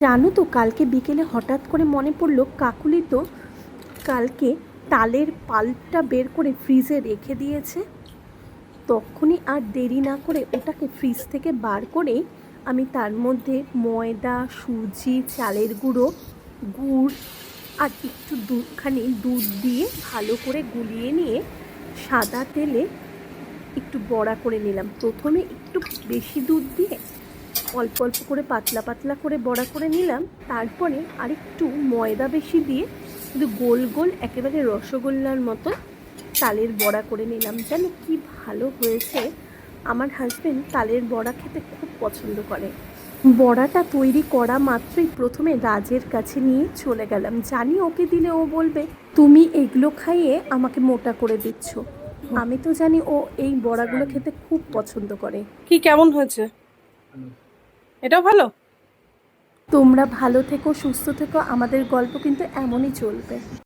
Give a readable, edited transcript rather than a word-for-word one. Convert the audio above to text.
জানো তো, কালকে বিকেলে হঠাৎ করে মনে পড়লো কাকুলি তো কালকে তালের পাল্পটা বের করে ফ্রিজে রেখে দিয়েছে। তখনই আর দেরি না করে ওটাকে ফ্রিজ থেকে বার করে আমি তার মধ্যে ময়দা, সুজি, চালের গুঁড়ো, গুড় আর একটু দুধখানি দুধ দিয়ে ভালো করে গুলিয়ে নিয়ে সাদা তেলে একটু বড়া করে নিলাম। প্রথমে একটু বেশি দুধ দিয়ে অল্প অল্প করে পাতলা পাতলা করে বড়া করে নিলাম। তারপরে আরেকটু ময়দা বেশি দিয়ে কিন্তু গোল গোল একেবারে রসগোল্লার মতো তালের বড়া করে নিলাম। যেন কি ভালো হয়েছে! আমার হাজবেন্ড তালের বড়া খেতে খুব পছন্দ করে। বড়াটা তৈরি করা মাত্রই প্রথমে রাজের কাছে নিয়ে চলে গেলাম। জানি ওকে দিলে ও বলবে তুমি এগুলো খাইয়ে আমাকে মোটা করে দিচ্ছ। আমি তো জানি ও এই বড়াগুলো খেতে খুব পছন্দ করে। কি কেমন হয়েছে? এটাও ভালো। তোমরা ভালো থেকো, সুস্থ থেকো। আমাদের গল্প কিন্তু এমনই চলবে।